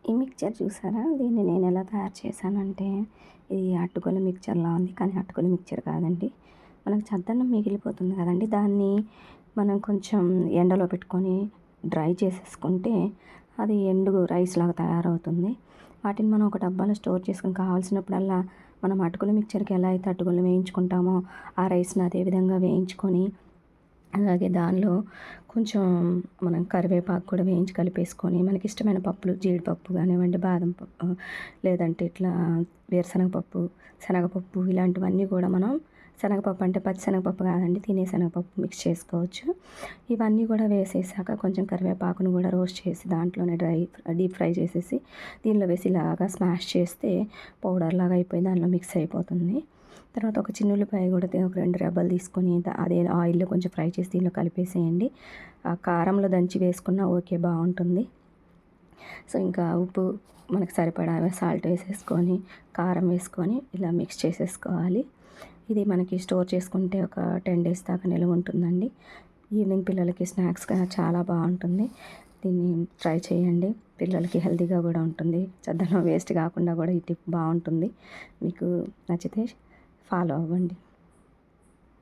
ఈ మిక్చర్ చూసారా? దీన్ని నేను ఎలా తయారు చేశానంటే, ఇది అటుకుల మిక్చర్‌లా ఉంది. కానీ అటుకుల మిక్చర్ కాదండి. మనకు చద్దన్నం మిగిలిపోతుంది కదండీ! దాన్ని మనం కొంచెం ఎండలో పెట్టుకొని డ్రై చేసేసుకుంటే, అది ఎండు రైస్‌లాగా తయారవుతుంది. వాటిని మనం ఒక డబ్బాలో స్టోర్ చేసుకొని కావాల్సినప్పుడల్లా మనం అటుకుల మిక్చర్‌కి ఎలా అయితే అటుకులు వేయించుకుంటామో, ఆ రైస్‌ని అదే విధంగా వేయించుకొని అలాగే దానిలో కొంచెం మనం కరివేపాకు కూడా వేయించి కలిపేసుకొని, మనకిష్టమైన పప్పులు జీడిపప్పు కానివ్వండి, బాదం పప్పు లేదంటే ఇట్లా వేరుశనగపప్పు, శనగపప్పు ఇలాంటివన్నీ కూడా మనం శనగపప్పు అంటే పచ్చి శనగపప్పు కాదండి, తినే శనగపప్పు మిక్స్ చేసుకోవచ్చు. ఇవన్నీ కూడా వేసేసాక కొంచెం కరివేపాకును కూడా రోస్ట్ చేసి దాంట్లోనే డీప్ ఫ్రై చేసేసి దీనిలో వేసి ఇలాగా స్మాష్ చేస్తే పౌడర్ లాగా అయిపోయి దానిలో మిక్స్ అయిపోతుంది. తర్వాత ఒక చిన్న ఉల్లిపాయ కూడా ఒక 2 రెబ్బలు తీసుకొని అదే ఆయిల్‌లో కొంచెం ఫ్రై చేసి దీనిలో కలిపేసేయండి. ఆ కారంలో దంచి వేసుకున్నా ఓకే బావుంటుంది. సో, ఇంకా ఉప్పు మనకు సరిపడా సాల్ట్ వేసేసుకొని, కారం వేసుకొని ఇలా మిక్స్ చేసేసుకోవాలి. ఇది మనకి స్టోర్ చేసుకుంటే ఒక 10 డేస్ దాకా నిలువ ఉంటుందండి. ఈవినింగ్ పిల్లలకి స్నాక్స్‌గా చాలా బావుంటుంది. దీన్ని ట్రై చేయండి. పిల్లలకి హెల్తీగా కూడా ఉంటుంది. చద్దన్నం వేస్ట్ కాకుండా కూడా ఈ టిప్ బావుంటుంది. మీకు నచ్చితే ఫాలో అవ్వండి.